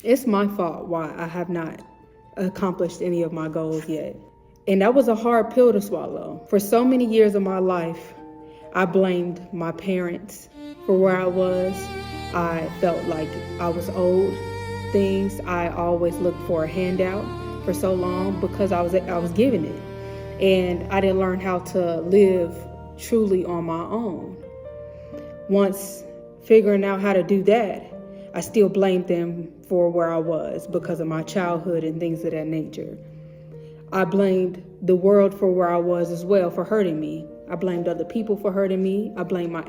It's my fault why I have not accomplished any of my goals yet. And that was a hard pill to swallow. For so many years of my life, I blamed my parents for where I was. I felt like I was owed things. I always looked for a handout for so long because I was given it. And I didn't learn how to live truly on my own. Once figuring out how to do that, I still blamed them for where I was because of my childhood and things of that nature. I blamed the world for where I was as well, for hurting me. I blamed other people for hurting me. I blamed my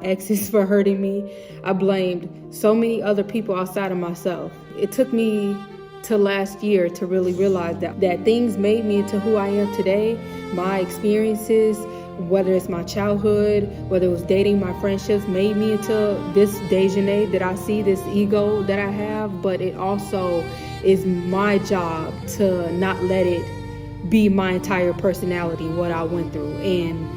exes for hurting me. I blamed so many other people outside of myself. It took me to last year to really realize that things made me into who I am today. My experiences, whether it's my childhood, whether it was dating, my friendships, made me into this Dejanay that I see, this ego that I have. But it also is my job to not let it be my entire personality, what I went through, and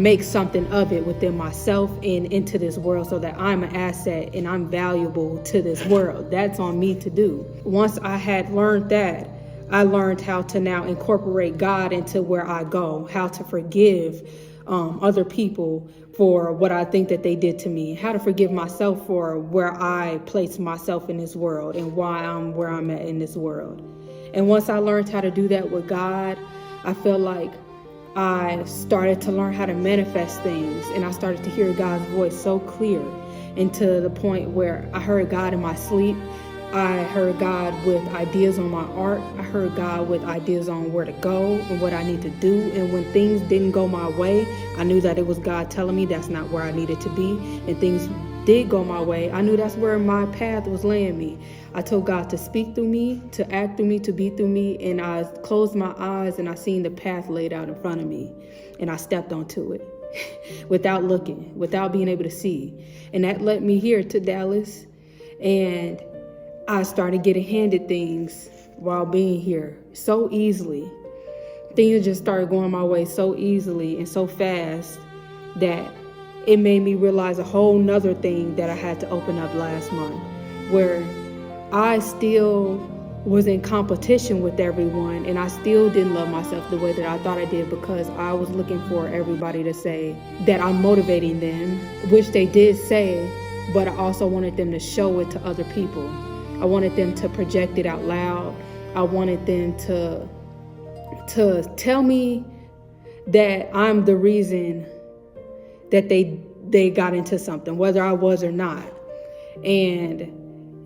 make something of it within myself and into this world so that I'm an asset and I'm valuable to this world. That's on me to do. Once I had learned that, I learned how to now incorporate God into where I go, how to forgive other people for what I think that they did to me, how to forgive myself for where I placed myself in this world and why I'm where I'm at in this world. And once I learned how to do that with God, I feel like I started to learn how to manifest things, and I started to hear God's voice so clear, and to the point where I heard God in my sleep. I heard God with ideas on my art. I heard God with ideas on where to go and what I need to do. And when things didn't go my way, I knew that it was God telling me that's not where I needed to be. And things did go my way, I knew that's where my path was laying me. I told God to speak through me, to act through me, to be through me. And I closed my eyes and I seen the path laid out in front of me. And I stepped onto it without looking, without being able to see. And that led me here to Dallas. And I started getting handed things while being here so easily. Things just started going my way so easily and so fast that it made me realize a whole nother thing that I had to open up last month, where I still was in competition with everyone and I still didn't love myself the way that I thought I did, because I was looking for everybody to say that I'm motivating them, which they did say, but I also wanted them to show it to other people. I wanted them to project it out loud. I wanted them to tell me that I'm the reason that they got into something, whether I was or not. And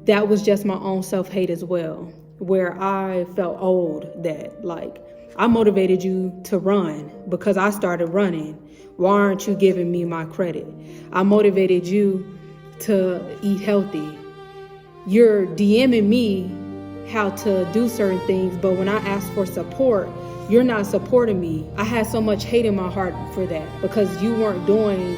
that was just my own self-hate as well, where I felt old, that like, I motivated you to run because I started running. Why aren't you giving me my credit? I motivated you to eat healthy. You're DMing me how to do certain things, but when I ask for support, you're not supporting me. I had so much hate in my heart for that because you weren't doing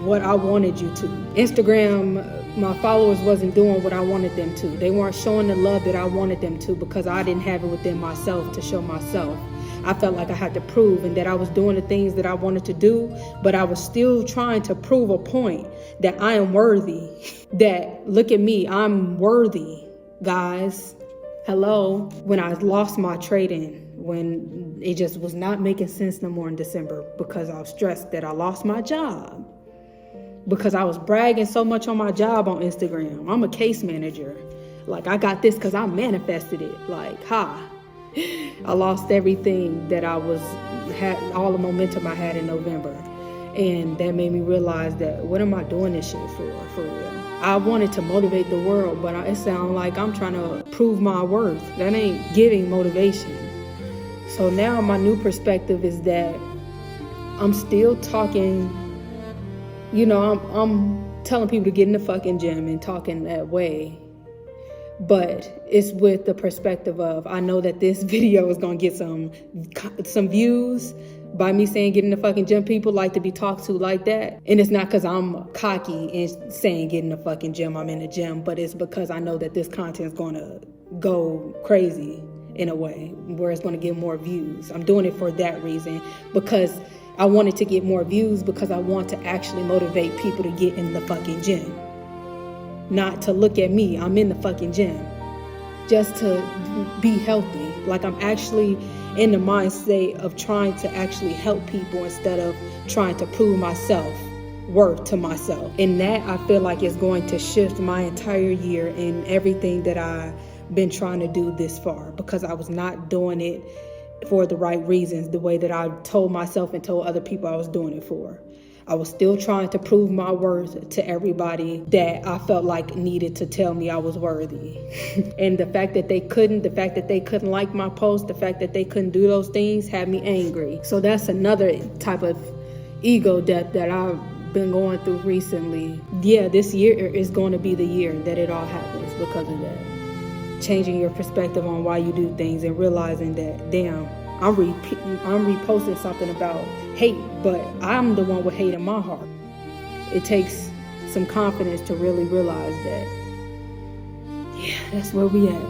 what I wanted you to. Instagram, my followers wasn't doing what I wanted them to. They weren't showing the love that I wanted them to because I didn't have it within myself to show myself. I felt like I had to prove, and that I was doing the things that I wanted to do, but I was still trying to prove a point that I am worthy. That, look at me, I'm worthy, guys. Hello. When I lost my trading, when it just was not making sense no more in December because I was stressed that I lost my job, because I was bragging so much on my job on Instagram. I'm a case manager. Like, I got this because I manifested it. Like, I lost everything that had all the momentum I had in November. And that made me realize that, what am I doing this shit for real? I wanted to motivate the world, but it sounds like I'm trying to prove my worth. That ain't giving motivation. So now my new perspective is that I'm still talking, I'm telling people to get in the fucking gym and talking that way. But it's with the perspective of, I know that this video is going to get some views by me saying get in the fucking gym. People like to be talked to like that. And it's not because I'm cocky and saying get in the fucking gym, I'm in the gym. But it's because I know that this content is going to go crazy in a way where it's going to get more views. I'm doing it for that reason, because I wanted to get more views, because I want to actually motivate people to get in the fucking gym. not to look at me. I'm in the fucking gym just to be healthy. Like, I'm actually in the mindset of trying to actually help people instead of trying to prove myself worth to myself. And that, I feel like, is going to shift my entire year in everything that I've been trying to do this far, because I was not doing it for the right reasons, the way that I told myself and told other people I was doing it for. I was still trying to prove my worth to everybody that I felt like needed to tell me I was worthy. And the fact that they couldn't like my post, the fact that they couldn't do those things had me angry. So that's another type of ego death that I've been going through recently. Yeah, this year is going to be the year that it all happens because of that. Changing your perspective on why you do things and realizing that, damn, I'm reposting something about hate, but I'm the one with hate in my heart. It takes some confidence to really realize that. Yeah, that's where we at.